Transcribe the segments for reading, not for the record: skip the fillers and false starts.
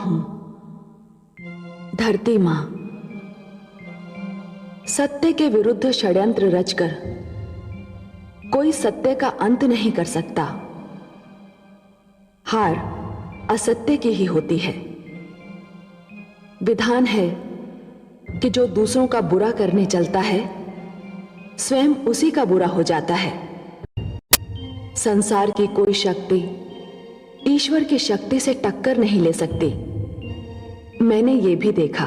हूं, धरती मां। सत्य के विरुद्ध षड्यंत्र रचकर कोई सत्य का अंत नहीं कर सकता। हार असत्य की ही होती है। विधान है कि जो दूसरों का बुरा करने चलता है, स्वयं उसी का बुरा हो जाता है। संसार की कोई शक्ति ईश्वर की शक्ति से टक्कर नहीं ले सकती। मैंने ये भी देखा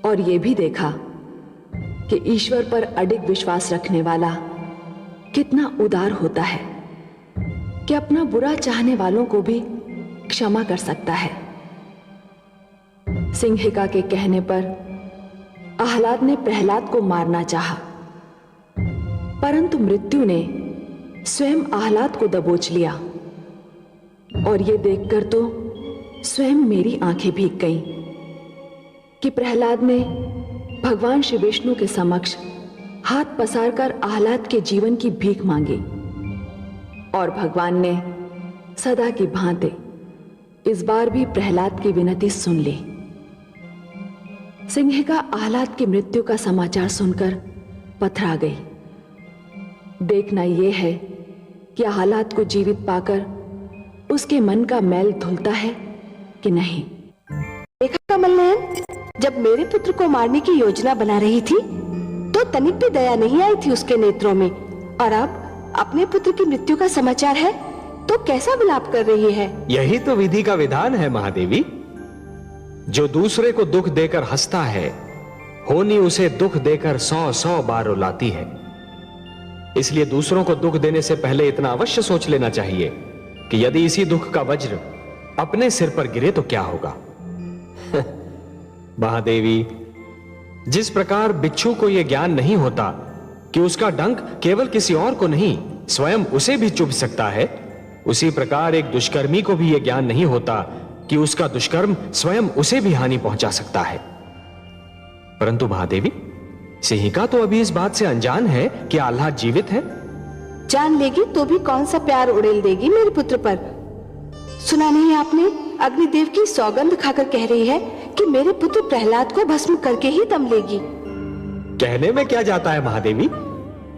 और ये भी देखा कि ईश्वर पर अडिग विश्वास रखने वाला कितना उदार होता है कि अपना बुरा चाहने वालों को भी क्षमा कर सकता है। सिंहिका के कहने पर आह्लाद ने प्रहलाद को मारना चाहा, परंतु मृत्यु ने स्वयं आह्लाद को दबोच लिया। और ये देखकर तो स्वयं मेरी आंखें भीग गईं कि प्रहलाद ने भगवान श्री विष्णु के समक्ष हाथ पसारकर आह्लाद के जीवन की भीख मांगी, और भगवान ने सदा की भांति इस बार भी प्रहलाद की विनती सुन ली। सिंहिका आह्लाद की मृत्यु का समाचार सुनकर पथरा गई। देखना यह है कि आह्लाद को जीवित पाकर उसके मन का मैल धुलता है कि नहीं। देखा कमल नयन, जब मेरे पुत्र को मारने की योजना बना रही थी तो तनिक भी दया नहीं आई थी उसके नेत्रों में, और अब अपने पुत्र की मृत्यु का समाचार है तो कैसा विलाप कर रही है। यही तो विधि का विधान है महादेवी। जो दूसरे को दुख देकर हंसता है, होनी उसे दुख देकर 100 बार रुलाती है। इसलिए दूसरों को दुख देने से पहले इतना अवश्य सोच लेना चाहिए कि यदि इसी दुख का वज्र अपने सिर पर गिरे तो क्या होगा। महादेवी, जिस प्रकार बिच्छू को यह ज्ञान नहीं होता कि उसका डंक केवल किसी और को नहीं स्वयं उसे भी चुभ सकता है, उसी प्रकार एक दुष्कर्मी को भी यह ज्ञान नहीं होता कि उसका दुष्कर्म स्वयं उसे भी हानि पहुंचा सकता है। परंतु महादेवी, सिंहिका तो अभी इस बात से अनजान है कि आह्लाद जीवित है। जान लेगी तो भी कौन सा प्यार उड़ेल देगी मेरे पुत्र पर। सुना नहीं आपने, अग्निदेव की सौगंध खाकर कह रही है कि मेरे पुत्र प्रहलाद को भस्म करके ही दम लेगी। कहने में क्या जाता है महादेवी,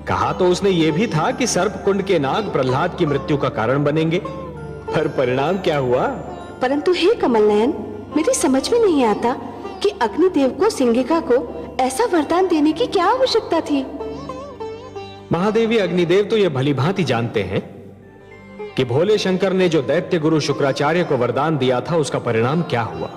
कहा तो उसने ये भी था कि सर्पकुंड के नाग प्रहलाद की मृत्यु का कारण बनेंगे, पर परिणाम क्या हुआ। परंतु हे कमल नयन, मेरी समझ में नहीं आता कि अग्निदेव को सिंहिका को ऐसा वरदान देने की क्या आवश्यकता थी। महादेवी, अग्निदेव तो यह भली भांति जानते हैं कि भोले शंकर ने जो दैत्य गुरु शुक्राचार्य को वरदान दिया था उसका परिणाम क्या हुआ।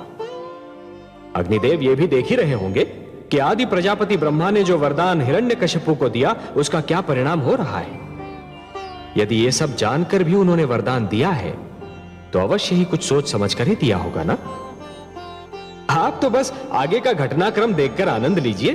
अग्निदेव ये भी देख ही रहे होंगे कि आदि प्रजापति ब्रह्मा ने जो वरदान हिरण्यकशिपु को दिया उसका क्या परिणाम हो रहा है। यदि ये सब जानकर भी उन्होंने वरदान दिया है तो अवश्य ही कुछ सोच समझ कर ही दिया होगा ना। आप तो बस आगे का घटनाक्रम देखकर आनंद लीजिए।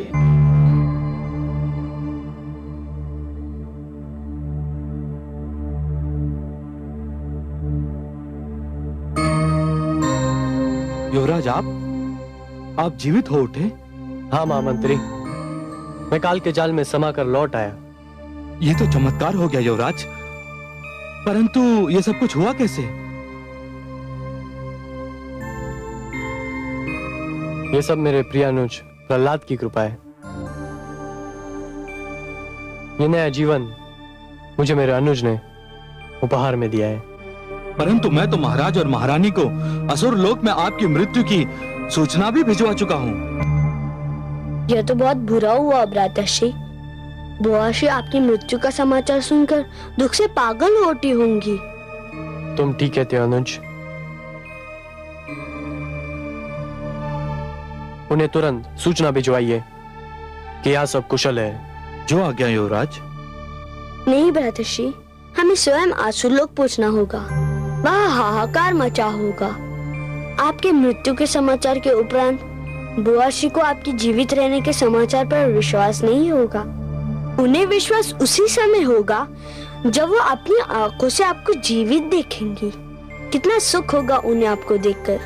युवराज, आप जीवित हो उठे? हाँ महामंत्री, मैं काल के जाल में समा कर लौट आया। ये तो चमत्कार हो गया युवराज, परंतु ये सब कुछ हुआ कैसे? ये सब मेरे प्रियानुज प्रहलाद की कृपा है। ये नया जीवन मुझे मेरे अनुज ने उपहार में दिया है। परंतु मैं तो महाराज और महारानी को असुर लोक में आपकी मृत्यु की सूचना भी भिजवा चुका हूँ। यह तो बहुत बुरा हुआ भ्राताश्री। बुआश्री आपकी मृत्यु का समाचार सुनकर दुख से पागल हो उठी होंगी। तुम ठीक कहते हो अनुज। उन्हें तुरंत सूचना भिजवाइए कि यह सब कुशल है। जो आज्ञा युवराज। नहीं भ्राताश्री, हमें स्वयं आसुरलोक पहुंचना होगा। वहाँ हाहाकार मचा होगा। आपके मृत्यु के समाचार के उपरांत बुआश्री को आपके जीवित रहने के समाचार पर विश्वास नहीं होगा। उन्हें विश्वास उसी समय होगा जब वो अपनी आंखों से आपको जीवित देखेंगी। कितना सुख होगा उन्हें आपको देखकर।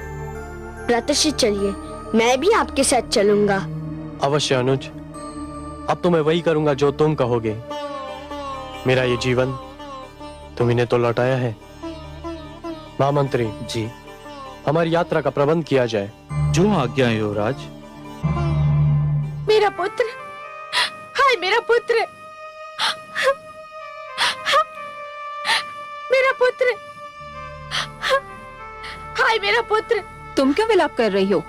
भ्राताश्री चलिए, मैं भी आपके साथ चलूंगा। अवश्य अनुज, अब तो मैं वही करूंगा जो तुम कहोगे। मेरा ये जीवन तुम इन्हें तो लौटाया है। महामंत्री जी, हमारी यात्रा का प्रबंध किया जाए। जो आज्ञा है युवराज। मेरा पुत्र, हाय मेरा पुत्र, मेरा पुत्र, हाय मेरा पुत्र। तुम क्यों विलाप कर रही हो?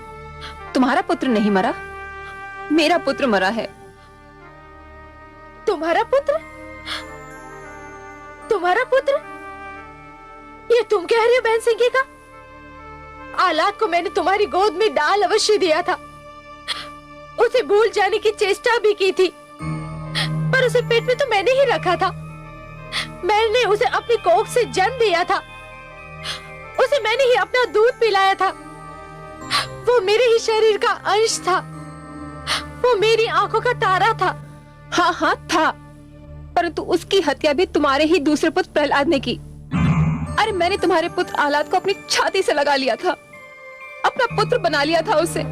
तुम्हारा पुत्र नहीं मरा, मेरा पुत्र मरा है। तुम्हारा पुत्र? तुम्हारा पुत्र? ये तुम कह रही हो बहन सिंह का? आलात को मैंने तुम्हारी गोद में डाल अवश्य दिया था, उसे भूल जाने की चेष्टा भी की थी, पर उसे पेट में तो मैंने ही रखा था। मैंने उसे अपनी कोख से जन्म दिया था, उसे मैंने ही अपना दूध पिलाया था। वो मेरे ही शरीर का अंश था, वो मेरी आंखों का तारा था। हाँ हाँ था, परंतु उसकी हत्या भी तुम्हारे ही दूसरे पुत्र प्रहलाद ने की। अरे मैंने तुम्हारे पुत्र आह्लाद को अपनी छाती से लगा लिया था, अपना पुत्र बना लिया था उसे।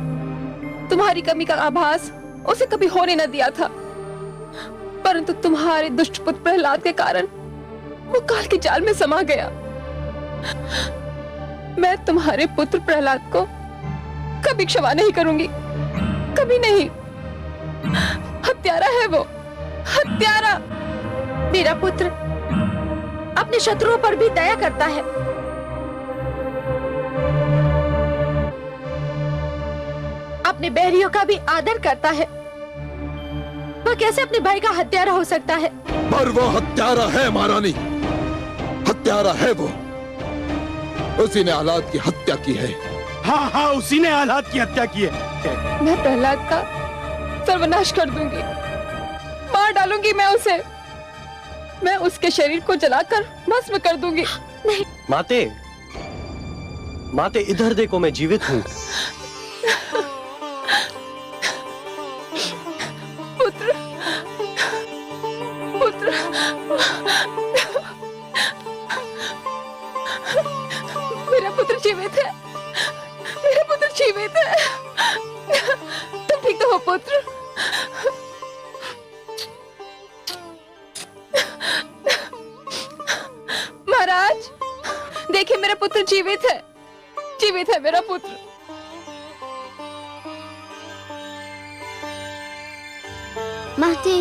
तुम्हारी कमी का आभास उसे कभी होने न दिया था, परंतु तुम्हारे दुष्ट पुत्र प्रहलाद के कारण वो काल के जाल में समा गया। मैं तुम्हारे पुत्र प्रहलाद को कभी क्षमा नहीं करूंगी, कभी नहीं। हत्यारा है वो, हत्यारा। मेरा पुत्र अपने शत्रुओं पर भी दया करता है, अपने बैरियों का भी आदर करता है। वह कैसे अपने भाई का हत्यारा हो सकता है? पर वो हत्यारा है महारानी, हत्यारा है वो। उसी ने आह्लाद की हत्या की है। हाँ हाँ, उसी ने आह्लाद की हत्या की है। मैं प्रहलाद का सर्वनाश कर दूंगी, मार डालूंगी मैं उसे। मैं उसके शरीर को जलाकर भस्म कर दूंगी। नहीं माते, माते इधर देखो, मैं जीवित हूँ। पुत्र, पुत्र, मेरा पुत्र जीवित है, मेरा पुत्र जीवित है। तुम ठीक तो हो पुत्र? महाराज देखिए, मेरा पुत्र जीवित है, जीवित है मेरा पुत्र। माते,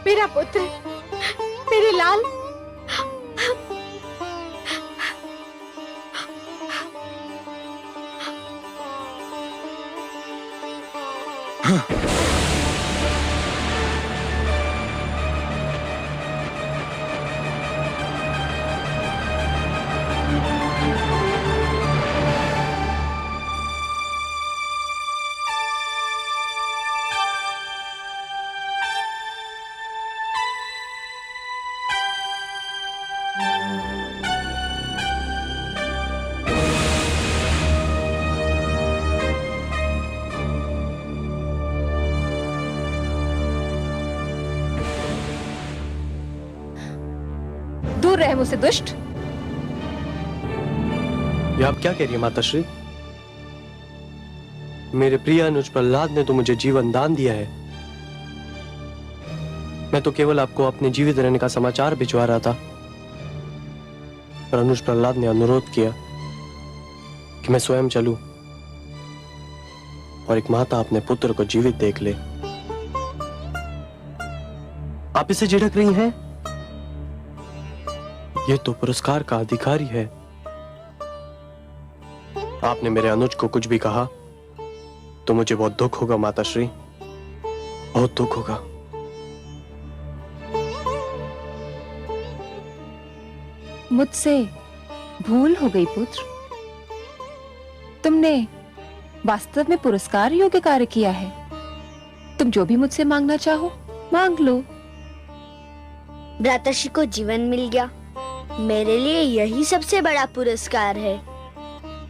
मेरा पुत्र, मेरे लाल। दूर रहे मुझसे दुष्ट। ये आप क्या कह रही है माताश्री? मेरे प्रिय अनुज प्रहलाद ने तो मुझे जीवन दान दिया है। मैं तो केवल आपको अपने जीवित रहने का समाचार भिजवा रहा था, पर अनुज प्रहलाद ने अनुरोध किया कि मैं स्वयं चलूं और एक माता अपने पुत्र को जीवित देख ले। आप इसे झिड़क रही हैं? ये तो पुरस्कार का अधिकारी है। आपने मेरे अनुज को कुछ भी कहा तो मुझे बहुत दुख होगा माताश्री, बहुत दुख होगा। मुझसे भूल हो गई पुत्र। तुमने वास्तव में पुरस्कार योग्य कार्य किया है। तुम जो भी मुझसे मांगना चाहो मांग लो। भ्राताश्री को जीवन मिल गया, मेरे लिए यही सबसे बड़ा पुरस्कार है।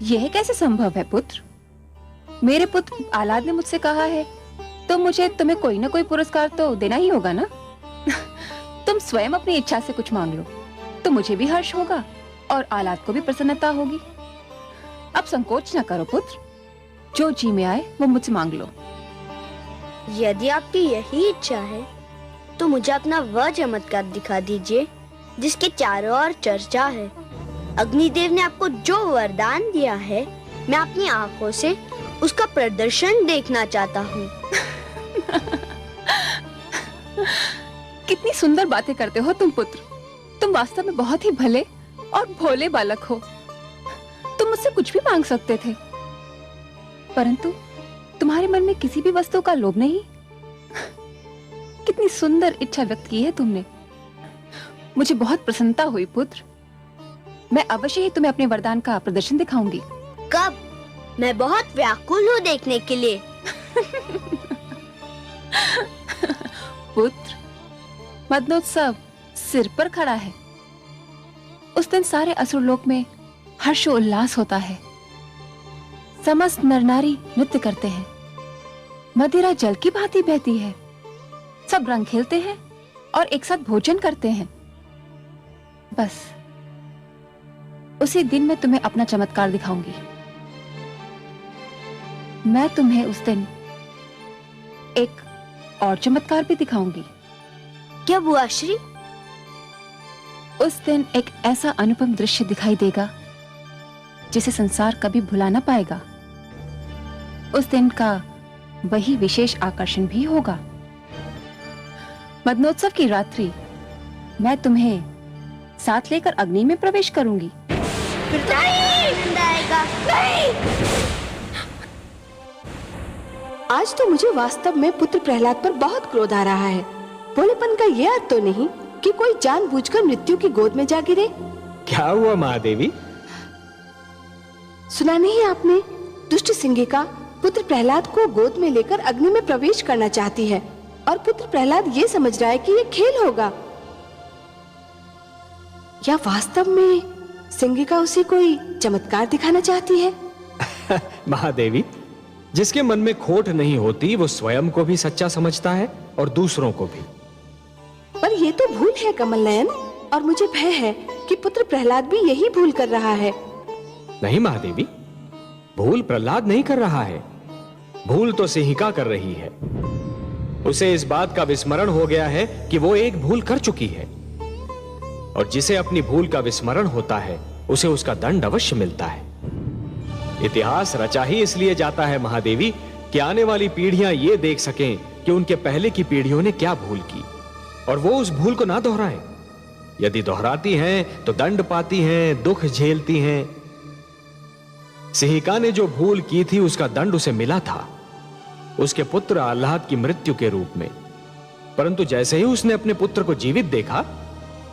यह कैसे संभव है पुत्र? मेरे पुत्र आह्लाद ने मुझसे कहा है तो मुझे तुम्हें कोई ना कोई पुरस्कार तो देना ही होगा ना। तुम स्वयं अपनी इच्छा से कुछ मांग लो तो मुझे भी हर्ष होगा और आह्लाद को भी प्रसन्नता होगी। अब संकोच न करो पुत्र, जो जी में आए वो मुझसे मांग लो। यदि आपकी यही इच्छा है तो मुझे अपना वह चमत्कार दिखा दीजिए जिसके चारों ओर चर्चा है। अग्निदेव ने आपको जो वरदान दिया है, मैं अपनी आंखों से उसका प्रदर्शन देखना चाहता हूँ। कितनी सुंदर बातें करते हो तुम पुत्र। तुम वास्तव में बहुत ही भले और भोले बालक हो। तुम मुझसे कुछ भी मांग सकते थे, परंतु तुम्हारे मन में किसी भी वस्तु का लोभ नहीं। कितनी सुंदर इच्छा व्यक्त की है तुमने। मुझे बहुत प्रसन्नता हुई पुत्र। मैं अवश्य ही तुम्हें अपने वरदान का प्रदर्शन दिखाऊंगी। कब? मैं बहुत व्याकुल हूँ देखने के लिए। पुत्र, मदनोत्सव सिर पर खड़ा है। उस दिन सारे असुरलोक में हर्षोल्लास होता है। समस्त नर नारी नृत्य करते हैं, मदिरा जल की भांति बहती है, सब रंग खेलते हैं और एक साथ भोजन करते हैं। बस उसी दिन मैं तुम्हें अपना चमत्कार दिखाऊंगी। मैं तुम्हें उस दिन एक और चमत्कार भी दिखाऊंगी। क्या बुआ श्री? उस दिन एक ऐसा अनुपम दृश्य दिखाई देगा जिसे संसार कभी भुला ना पाएगा। उस दिन का वही विशेष आकर्षण भी होगा। मदनोत्सव की रात्रि मैं तुम्हें साथ लेकर अग्नि में प्रवेश करूंगी। आज तो मुझे वास्तव में पुत्र प्रहलाद पर बहुत क्रोध आ रहा है। भोलेपन का यह अर्थ तो नहीं कि कोई जानबूझकर मृत्यु की गोद में जा गिरे। क्या हुआ महादेवी? सुना नहीं आपने? दुष्ट सिंगिका पुत्र प्रहलाद को गोद में लेकर अग्नि में प्रवेश करना चाहती है और पुत्र प्रहलाद ये समझ रहा है कि ये खेल होगा। या वास्तव में सिंगिका उसे कोई चमत्कार दिखाना चाहती है? महादेवी, जिसके मन में खोट नहीं होती वो स्वयं को भी सच्चा समझता है और दूसरों को भी। पर ये तो भूल है कमल नयन, और मुझे भय है कि पुत्र प्रहलाद भी यही भूल कर रहा है। नहीं महादेवी, भूल प्रहलाद नहीं कर रहा है, भूल तो सिंहिका कर रही है। उसे इस बात का विस्मरण हो गया है कि वो एक भूल कर चुकी है, और जिसे अपनी भूल का विस्मरण होता है उसे उसका दंड अवश्य मिलता है। इतिहास रचा ही इसलिए जाता है महादेवी कि आने वाली पीढ़ियां ये देख सकें कि उनके पहले की पीढ़ियों ने क्या भूल की और वो उस भूल को ना दोहराएं। यदि दोहराती हैं तो दंड पाती हैं, दुख झेलती हैं। सिंहिका ने जो भूल की थी उसका दंड उसे मिला था, उसके पुत्र आह्लाद की मृत्यु के रूप में। परंतु जैसे ही उसने अपने पुत्र को जीवित देखा,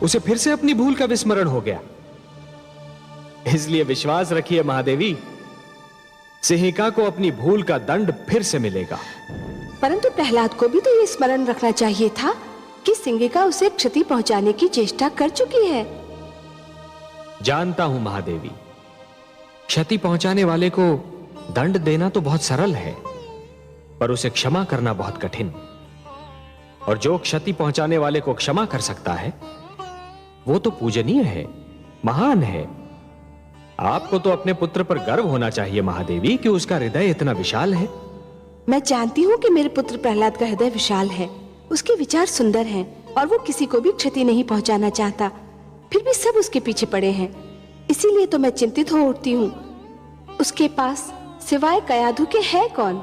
उसे फिर से अपनी भूल का विस्मरण हो गया। इसलिए विश्वास रखिए महादेवी, सिंहिका को अपनी भूल का दंड फिर से मिलेगा। परंतु प्रहलाद को भी तो ये स्मरण रखना चाहिए था कि सिंगिका उसे क्षति पहुंचाने की चेष्टा कर चुकी है। जानता हूं महादेवी, क्षति पहुंचाने वाले को दंड देना तो बहुत सरल है, पर उसे क्षमा करना बहुत कठिन। और जो क्षति पहुंचाने वाले को क्षमा कर सकता है वो तो पूजनीय है, महान है। आपको तो अपने पुत्र पर गर्व होना चाहिए महादेवी कि उसका हृदय इतना विशाल है। मैं जानती हूँ कि मेरे पुत्र प्रहलाद का हृदय विशाल है, उसके विचार सुंदर हैं और वो किसी को भी क्षति नहीं पहुंचाना चाहता। फिर भी सब उसके पीछे पड़े हैं, इसीलिए तो मैं चिंतित हो उठती हूँ। उसके पास सिवाय कयाधु के है कौन?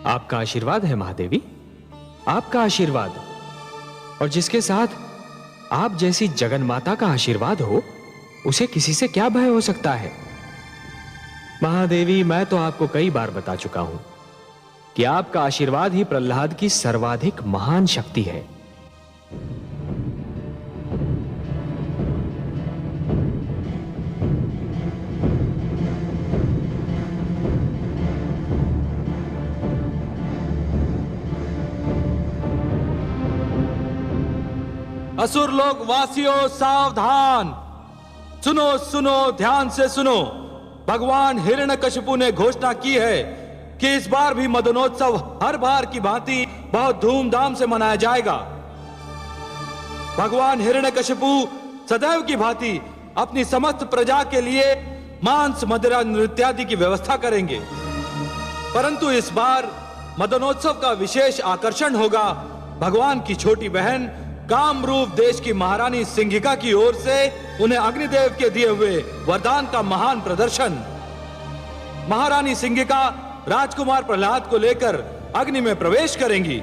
आपका आशीर्वाद है महादेवी, आपका आशीर्वाद। और जिसके साथ आप जैसी जगन माता का आशीर्वाद हो, उसे किसी से क्या भय हो सकता है? महादेवी, मैं तो आपको कई बार बता चुका हूं कि आपका आशीर्वाद ही प्रहलाद की सर्वाधिक महान शक्ति है। असुर लोक वासियों सावधान, सुनो सुनो, ध्यान से सुनो। भगवान हिरण्यकशिपु ने घोषणा की है कि इस बार भी मदनोत्सव हर बार की भांति बहुत धूमधाम से मनाया जाएगा। भगवान हिरण्यकशिपु सदैव की भांति अपनी समस्त प्रजा के लिए मांस, मदिरा, नृत्यादि की व्यवस्था करेंगे। परंतु इस बार मदनोत्सव का विशेष आकर्षण होगा भगवान की छोटी बहन कामरूप देश की महारानी सिंघिका की ओर से उन्हें अग्निदेव के दिए हुए वरदान का महान प्रदर्शन। महारानी सिंघिका राजकुमार प्रहलाद को लेकर अग्नि में प्रवेश करेंगी।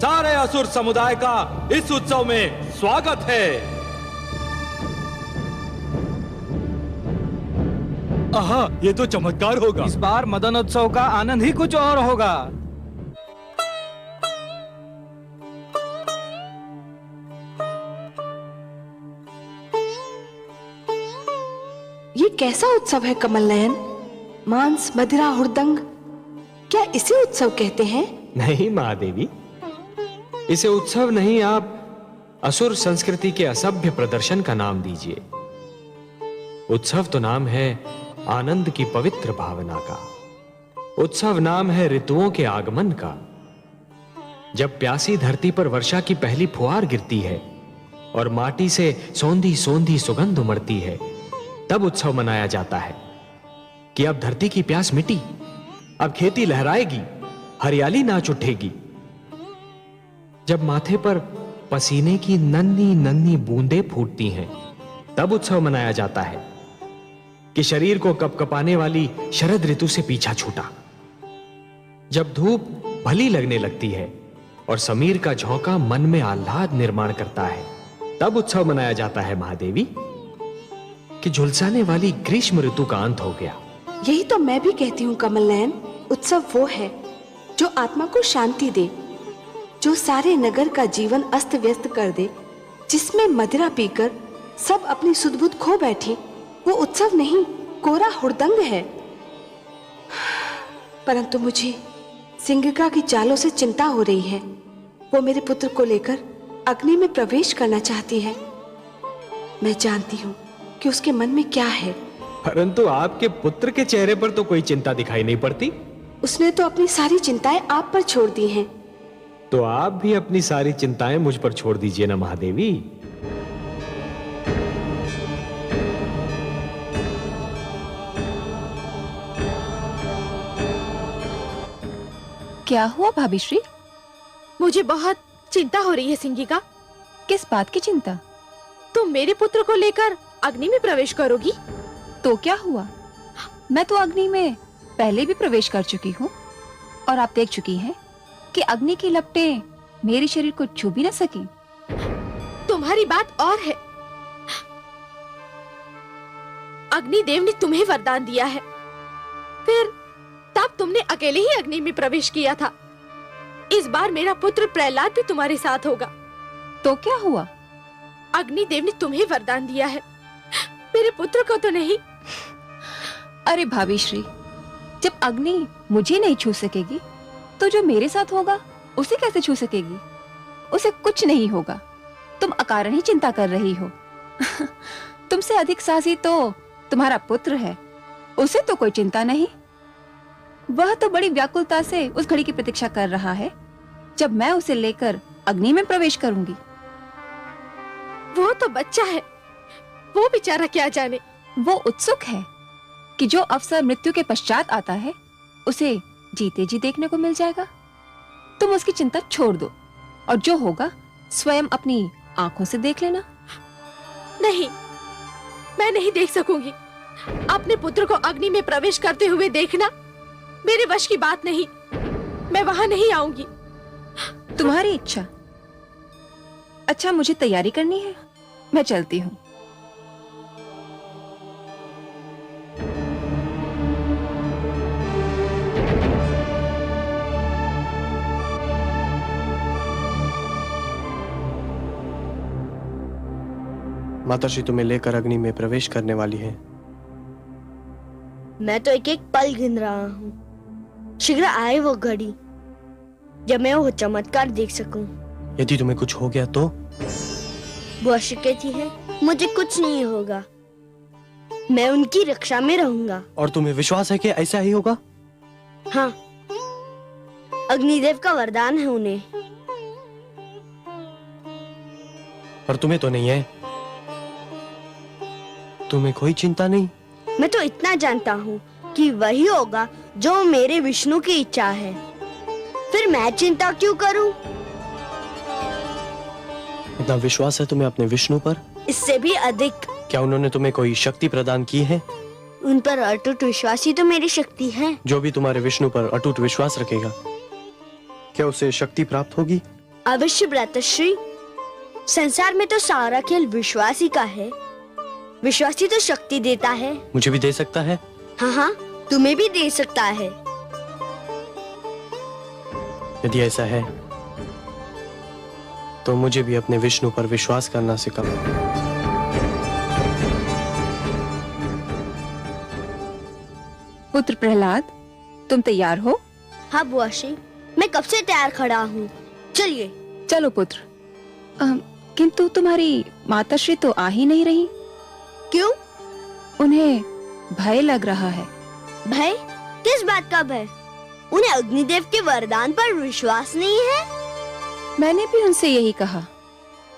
सारे असुर समुदाय का इस उत्सव में स्वागत है। आहा, ये तो चमत्कार होगा। इस बार मदन उत्सव का आनंद ही कुछ और होगा। ये कैसा उत्सव है कमल नयन? मांस, मदिरा, हुड़दंग, क्या इसे उत्सव कहते हैं? नहीं महादेवी, इसे उत्सव नहीं, आप असुर संस्कृति के असभ्य प्रदर्शन का नाम दीजिए। उत्सव तो नाम है आनंद की पवित्र भावना का। उत्सव नाम है ऋतुओं के आगमन का। जब प्यासी धरती पर वर्षा की पहली फुहार गिरती है और माटी से सौंधी सौंधी सुगंध उमड़ती है, तब उत्सव मनाया जाता है कि अब धरती की प्यास मिटी, अब खेती लहराएगी, हरियाली नाच उठेगी। जब माथे पर पसीने की नन्ही नन्ही बूंदें फूटती हैं, तब उत्सव मनाया जाता है कि शरीर को कपकपाने वाली शरद ऋतु से पीछा छूटा। जब धूप भली लगने लगती है और समीर का झोंका मन में आह्लाद निर्माण करता है, तब उत्सव मनाया जाता है महादेवी कि झुलसाने वाली ग्रीष्म ऋतु का अंत हो गया। यही तो मैं भी कहती हूँ कमल नयन, उत्सव वो है जो आत्मा को शांति दे, जो सारे नगर का जीवन अस्त व्यस्त कर दे, जिसमें मदिरा पीकर सब अपनी सुध बुध खो बैठे। वो उत्सव नहीं, कोरा हुड़दंग है। परंतु मुझे सिंघिका की चालों से चिंता हो रही है। वो मेरे पुत्र को लेकर अग्नि में प्रवेश करना चाहती है। मैं जानती हूँ कि उसके मन में क्या है। परंतु आपके पुत्र के चेहरे पर तो कोई चिंता दिखाई नहीं पड़ती। उसने तो अपनी सारी चिंताएं आप पर छोड़ दी हैं। तो आप भी अपनी सारी चिंताएं मुझ पर छोड़ दीजिए ना महादेवी। क्या हुआ भाभी श्री? मुझे बहुत चिंता हो रही है सिंघिका। किस बात की चिंता? तुम मेरे पुत्र को लेकर अग्नि में प्रवेश करोगी? तो क्या हुआ? मैं तो अग्नि में पहले भी प्रवेश कर चुकी हूँ और आप देख चुकी हैं कि अग्नि की लपटें मेरे शरीर को छू भी न सकी। तुम्हारी बात और है। अग्निदेव ने तुम्हें वरदान दिया है, फिर तब तुमने अकेले ही अग्नि में प्रवेश किया था। इस बार मेरा पुत्र प्रहलाद भी तुम्हारे साथ होगा। तो क्या हुआ? अग्निदेव ने तुम्हें वरदान दिया है, मेरे पुत्र को तो नहीं। अरे भाभी श्री, जब अग्नि मुझे नहीं छू सकेगी तो जो मेरे साथ होगा उसे कैसे छू सकेगी? उसे कुछ नहीं होगा। तुम अकारण ही चिंता कर रही हो। तुमसे अधिक साहसी तो तुम्हारा पुत्र है, उसे तो कोई चिंता नहीं। वह तो बड़ी व्याकुलता से उस घड़ी की प्रतीक्षा कर रहा है जब मैं उसे लेकर अग्नि में प्रवेश करूंगी। वो तो बच्चा है, वो बेचारा क्या जाने। वो उत्सुक है कि जो अवसर मृत्यु के पश्चात आता है उसे जीते जी देखने को मिल जाएगा। तुम उसकी चिंता छोड़ दो और जो होगा स्वयं अपनी आंखों से देख लेना। नहीं, मैं नहीं देख सकूंगी। अपने पुत्र को अग्नि में प्रवेश करते हुए देखना मेरे वश की बात नहीं। मैं वहां नहीं आऊंगी। तुम्हारी इच्छा। अच्छा, मुझे तैयारी करनी है, मैं चलती हूँ। माताश्री तुम्हें लेकर अग्नि में प्रवेश करने वाली है। मैं तो एक एक पल गिन रहा हूँ। शीघ्र आए वो घड़ी जब मैं वो चमत्कार देख सकूं। यदि तुम्हें कुछ हो गया तो? बुआ कहती है मुझे कुछ नहीं होगा, मैं उनकी रक्षा में रहूंगा। और तुम्हें विश्वास है कि ऐसा ही होगा? हाँ, अग्निदेव का वरदान है उन्हें। पर तुम्हें तो नहीं है। तुम्हें कोई चिंता नहीं? मैं तो इतना जानता हूँ कि वही होगा जो मेरे विष्णु की इच्छा है। फिर मैं चिंता क्यों करूं? इतना विश्वास है तुम्हें अपने विष्णु पर? इससे भी अधिक। क्या उन्होंने तुम्हें कोई शक्ति प्रदान की है? उन पर अटूट विश्वास ही तो मेरी शक्ति है। जो भी तुम्हारे विष्णु पर अटूट विश्वास रखेगा, क्या उसे शक्ति प्राप्त होगी? अवश्य भ्रातृश्री। संसार में तो सारा खेल विश्वास ही का है। विश्वास ही तो शक्ति देता है। मुझे भी दे सकता है? हाँ हाँ, तुम्हें भी दे सकता है। यदि ऐसा है तो मुझे भी अपने विष्णु पर विश्वास करना सिखाओ। पुत्र प्रहलाद, तुम तैयार हो? हाँ बुआश्री, मैं कब से तैयार खड़ा हूँ। चलिए। चलो पुत्र। किंतु तुम्हारी माताश्री तो आ ही नहीं रही। क्यों? उन्हें भय लग रहा है। भय? किस बात का भय? उन्हें अग्निदेव के वरदान पर विश्वास नहीं है? मैंने भी उनसे यही कहा,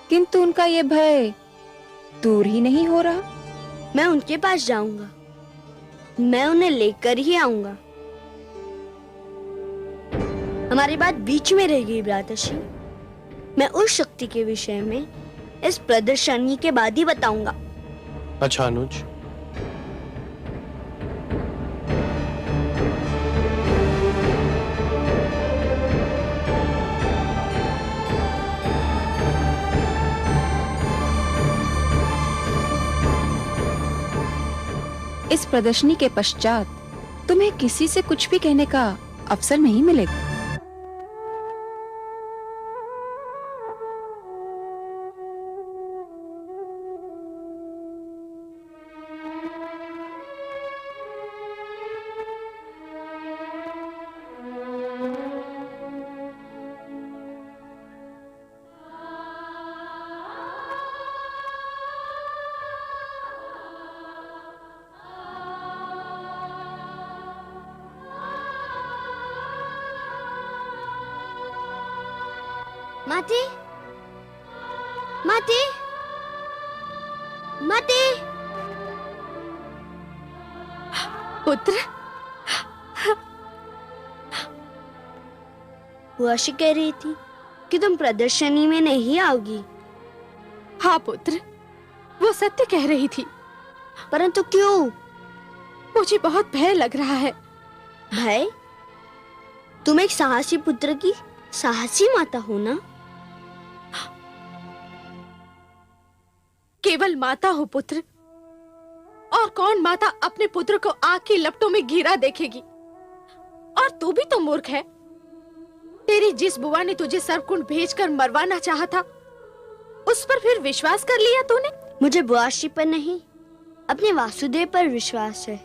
किंतु उनका ये भय दूर ही नहीं हो रहा। मैं उनके पास जाऊंगा, मैं उन्हें लेकर ही आऊंगा। हमारी बात बीच में रह गई भ्रातृश्री। मैं उस शक्ति के विषय में इस प्रदर्शनी के बाद ही बताऊंगा। अच्छा अनुज। इस प्रदर्शनी के पश्चात तुम्हें किसी से कुछ भी कहने का अवसर नहीं मिलेगा। माते, माते, माते। पुत्र, बुआशी कह रही थी कि तुम प्रदर्शनी में नहीं आओगी। हाँ पुत्र, वो सत्य कह रही थी। परंतु क्यों? मुझे बहुत भय लग रहा है। भय? तुम एक साहसी पुत्र की साहसी माता हो ना? केवल माता हो पुत्र, और कौन माता अपने पुत्र को आग की लपटों में घिरा देखेगी? और तू भी तो मूर्ख है। तेरी जिस बुआ ने तुझे सर्पकुंड भेजकर मरवाना चाहा था, उस पर फिर विश्वास कर लिया तूने? मुझे बुआश्री पर नहीं, अपने वासुदेव पर विश्वास है।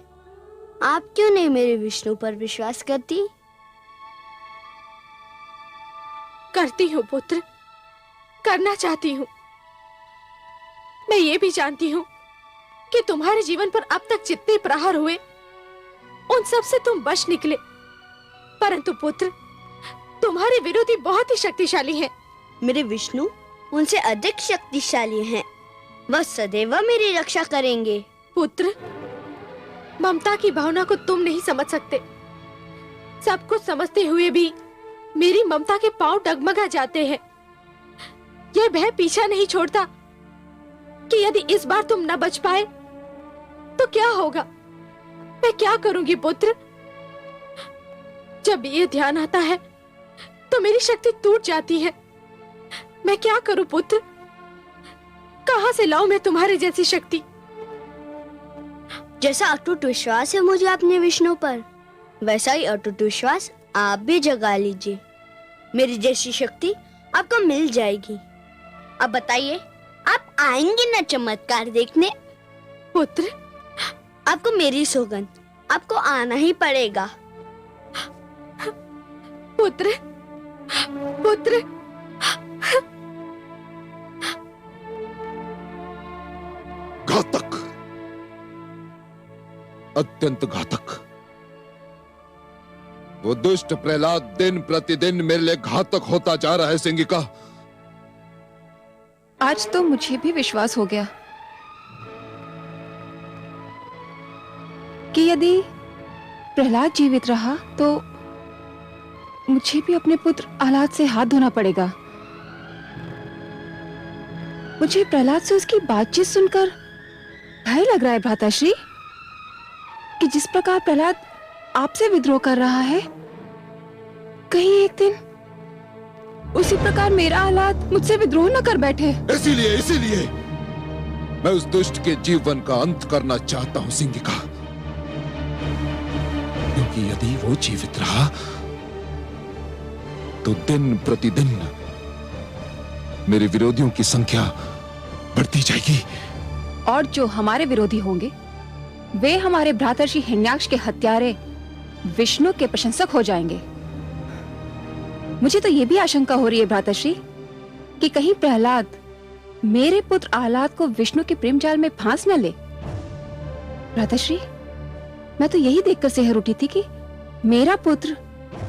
आप क्यों नहीं मेरे विष्णु पर विश्वास करती? करती हूँ पुत्र, करना चाहती हूँ। मैं ये भी जानती हूँ कि तुम्हारे जीवन पर अब तक जितने प्रहार हुए, उन सब से तुम बच निकले। परंतु पुत्र, तुम्हारे विरोधी बहुत ही शक्तिशाली हैं। मेरे विष्णु उनसे अधिक शक्तिशाली हैं। वह सदैव मेरी रक्षा करेंगे। पुत्र, ममता की भावना को तुम नहीं समझ सकते। सब कुछ समझते हुए भी मेरी ममता के पांव डगमगा जाते हैं। यह भय पीछा नहीं छोड़ता कि यदि इस बार तुम न बच पाए तो क्या होगा। मैं क्या करूंगी पुत्र? जब ये ध्यान आता है तो मेरी शक्ति टूट जाती है। मैं क्या करूं पुत्र? कहां से लाऊं मैं तुम्हारे जैसी शक्ति? जैसा अटूट विश्वास है मुझे अपने विष्णु पर, वैसा ही अटूट विश्वास आप भी जगा लीजिए। मेरी जैसी शक्ति आपको मिल जाएगी। अब बताइए, आप आएंगे ना चमत्कार देखने? पुत्र, आपको मेरी सौगंध, आपको आना ही पड़ेगा। पुत्र, पुत्र। घातक, अत्यंत घातक। वो दुष्ट प्रहलाद दिन प्रतिदिन मेरे लिए घातक होता जा रहा है सिंगिका। आज तो मुझे भी विश्वास हो गया कि यदि प्रहलाद जीवित रहा तो मुझे भी अपने पुत्र आह्लाद से हाथ धोना पड़ेगा। मुझे प्रहलाद से उसकी बातचीत सुनकर भय लग रहा है भ्राताश्री, कि जिस प्रकार प्रहलाद आपसे विद्रोह कर रहा है, कहीं एक दिन उसी प्रकार मेरा आह्लाद मुझसे विद्रोह न कर बैठे। इसीलिए मैं उस दुष्ट के जीवन का अंत करना चाहता हूं सिंगिका, क्योंकि यदि वो जीवित रहा तो दिन प्रतिदिन मेरे विरोधियों की संख्या बढ़ती जाएगी। और जो हमारे विरोधी होंगे वे हमारे भ्रातर्षि हिरण्याक्ष के हत्यारे विष्णु के प्रशंसक हो जाएंगे। मुझे तो यह भी आशंका हो रही है भ्रातर्षि, कि कहीं प्रहलाद मेरे पुत्र आह्लाद को विष्णु के प्रेम जाल में फांस न ले। भ्रातर्षि, मैं तो यही देखकर सहर उठी थी कि मेरा पुत्र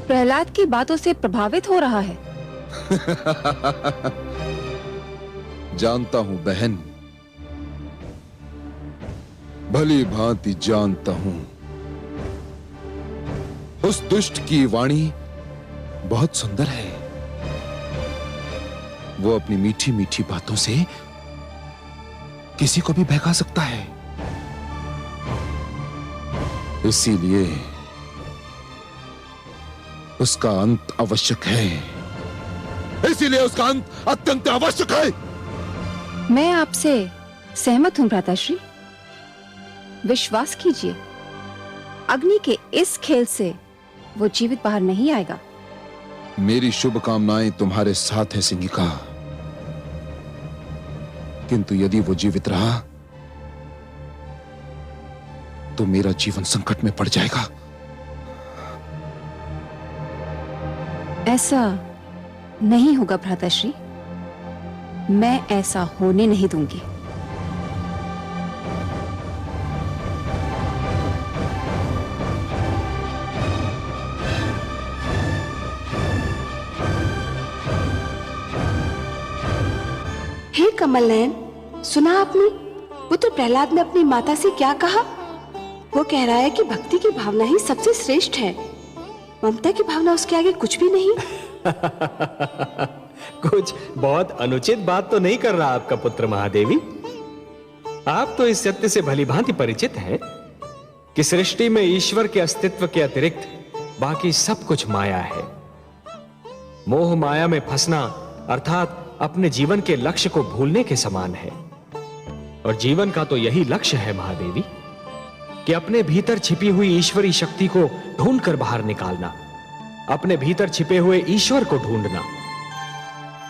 प्रहलाद की बातों से प्रभावित हो रहा है। जानता हूं बहन, भली भांति जानता हूं। उस दुष्ट की वाणी बहुत सुंदर है। वो अपनी मीठी मीठी बातों से किसी को भी बहका सकता है। इसीलिए उसका अंत आवश्यक है। इसीलिए उसका अंत अत्यंत आवश्यक है। मैं आपसे सहमत हूं भ्राताश्री। विश्वास कीजिए, अग्नि के इस खेल से वो जीवित बाहर नहीं आएगा। मेरी शुभकामनाएं तुम्हारे साथ है सिंगिका, किंतु यदि वो जीवित रहा तो मेरा जीवन संकट में पड़ जाएगा। ऐसा नहीं होगा भ्राताश्री, मैं ऐसा होने नहीं दूंगी। हे कमल नयन, सुना आपने? पुत्र प्रहलाद ने अपनी माता से क्या कहा? वो कह रहा है कि भक्ति की भावना ही सबसे श्रेष्ठ है, ममता की भावना उसके आगे कुछ भी नहीं। कुछ बहुत अनुचित बात तो नहीं कर रहा आपका पुत्र महादेवी। आप तो इस सत्य से भलीभांति परिचित हैं कि सृष्टि में ईश्वर के अस्तित्व के अतिरिक्त बाकी सब कुछ माया है। मोह माया में फंसना अर्थात अपने जीवन के लक्ष्य को भूलने के समान है। और जीवन का तो यही लक्ष्य है महादेवी, कि अपने भीतर छिपी हुई ईश्वरी शक्ति को ढूंढकर बाहर निकालना, अपने भीतर छिपे हुए ईश्वर को ढूंढना।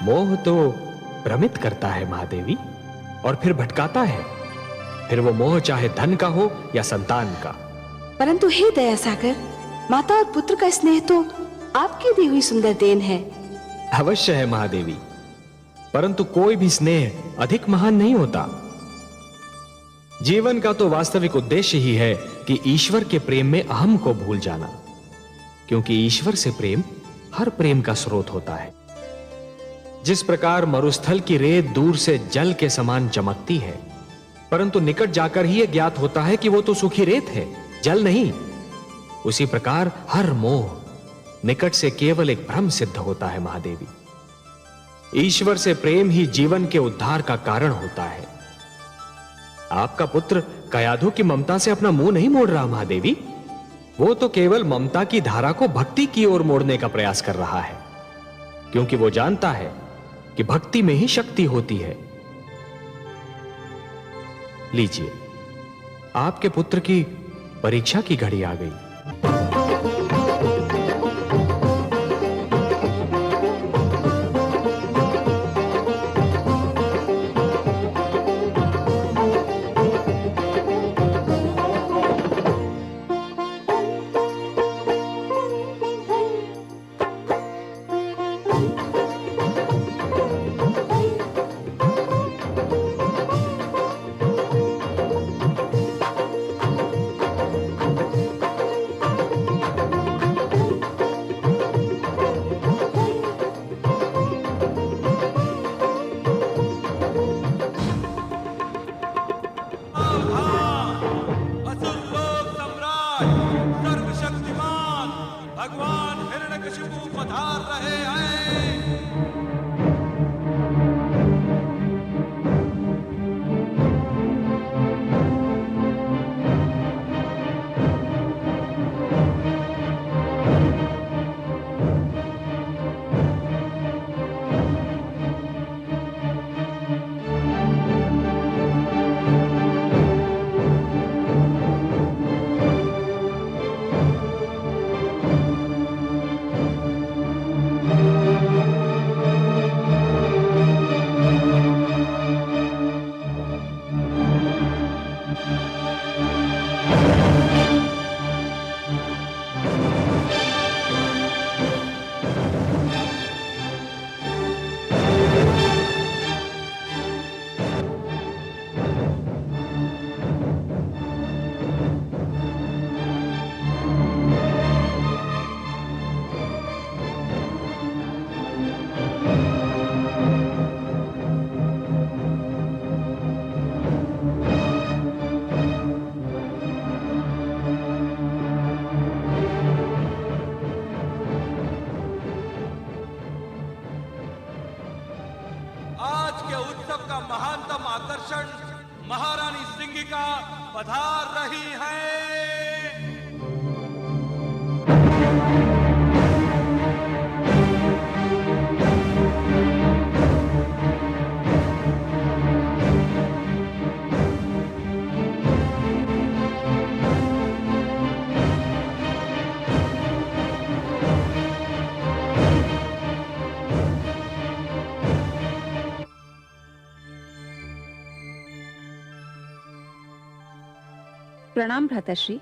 मोह तो भ्रमित करता है महादेवी और फिर भटकाता है। फिर वो मोह चाहे धन का हो या संतान का। परंतु हे दया सागर, माता और पुत्र का स्नेह तो आपकी दी हुई सुंदर देन है। अवश्य है महादेवी, परंतु कोई भी स्नेह अधिक महान नहीं होता। जीवन का तो वास्तविक उद्देश्य ही है कि ईश्वर के प्रेम में अहम को भूल जाना, क्योंकि ईश्वर से प्रेम हर प्रेम का स्रोत होता है। जिस प्रकार मरुस्थल की रेत दूर से जल के समान चमकती है, परंतु निकट जाकर ही यह ज्ञात होता है कि वो तो सूखी रेत है, जल नहीं, उसी प्रकार हर मोह निकट से केवल एक भ्रम सिद्ध होता है महादेवी। ईश्वर से प्रेम ही जीवन के उद्धार का कारण होता है। आपका पुत्र कयाधु की ममता से अपना मुंह नहीं मोड़ रहा महादेवी, वो तो केवल ममता की धारा को भक्ति की ओर मोड़ने का प्रयास कर रहा है, क्योंकि वो जानता है कि भक्ति में ही शक्ति होती है। लीजिए, आपके पुत्र की परीक्षा की घड़ी आ गई। प्रणाम भ्राताश्री।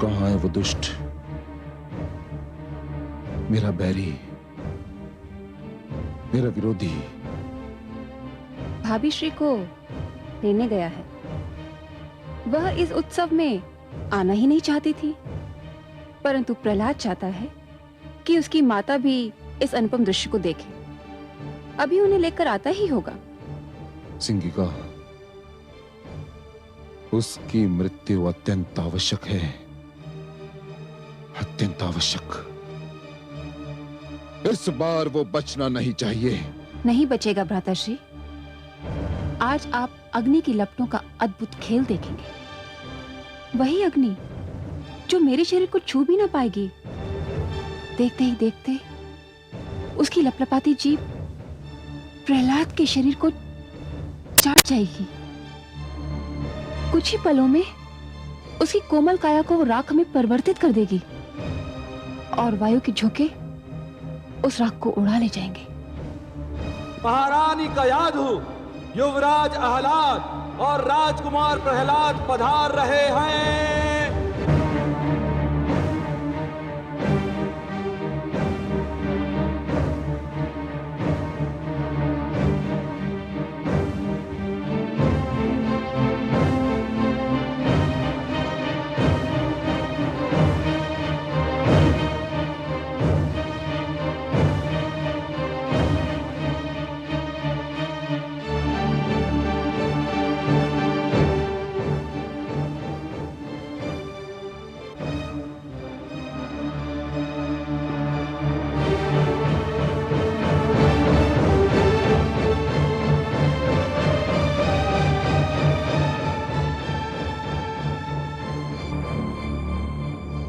कहाँ है वो दुष्ट, मेरा बैरी, मेरा विरोधी? भाभी श्री को लेने गया है। वह इस उत्सव में आना ही नहीं चाहती थी, परंतु प्रहलाद चाहता है कि उसकी माता भी इस अनुपम दृश्य को देखे। अभी उन्हें लेकर आता ही होगा। सिंगिका, उसकी मृत्यु अत्यंत आवश्यक है, अत्यंत आवश्यक। इस बार वो बचना नहीं चाहिए। नहीं बचेगा भ्राताश्री। आज आप अग्नि की लपटों का अद्भुत खेल देखेंगे। वही अग्नि जो मेरे शरीर को छू भी ना पाएगी। देखते ही देखते उसकी लपलपाती जीभ प्रहलाद के शरीर को चाट जाएगी। कुछ ही पलों में उसकी कोमल काया को राख में परिवर्तित कर देगी और वायु के झोंके उस राख को उड़ा ले जाएंगे। महारानी का यादू, युवराज आह्लाद और राजकुमार प्रहलाद पधार रहे हैं।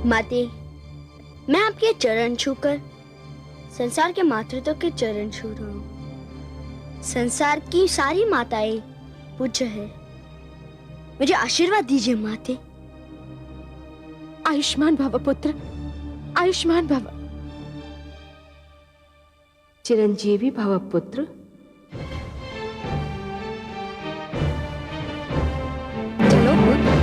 माते, मैं आपके चरण छूकर संसार के मातृत्व के चरण छू रहा हूँ। संसार की सारी माताएं पूज्य है। मुझे आशीर्वाद दीजिए माते। आयुष्मान भव पुत्र, आयुष्मान भव। चिरंजीवी भव पुत्र। चलो पुत्र।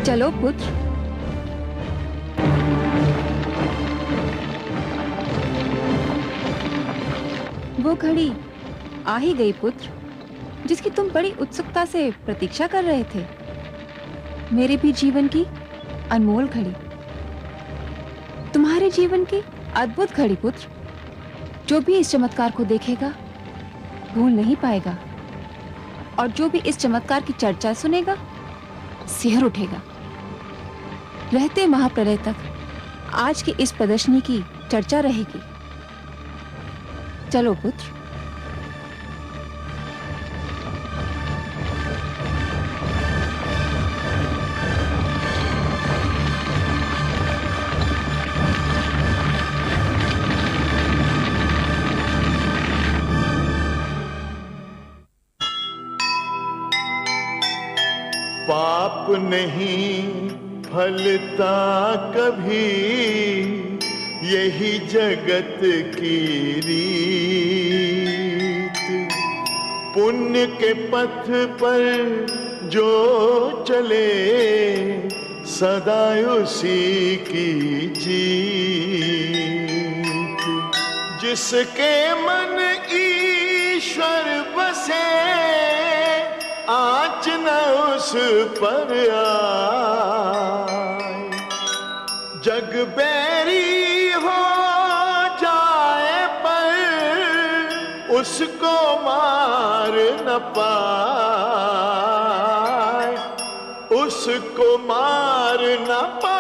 चलो पुत्र। वो घड़ी आ ही गई पुत्र, जिसकी तुम बड़ी उत्सुकता से प्रतीक्षा कर रहे थे। मेरे भी जीवन की अनमोल घड़ी, तुम्हारे जीवन की अद्भुत घड़ी पुत्र। जो भी इस चमत्कार को देखेगा भूल नहीं पाएगा, और जो भी इस चमत्कार की चर्चा सुनेगा सिहर उठेगा। रहते महाप्रलय तक आज की इस प्रदर्शनी की चर्चा रहेगी। चलो पुत्र। पाप नहीं फलता कभी, यही जगत की रीत। पुण्य के पथ पर जो चले, सदा उसी की जीत। जिसके मन ईश्वर बसे, आँच न उस पर आए। जग बैरी हो जाए पर उसको मार न पाए, उसको मार न पाए।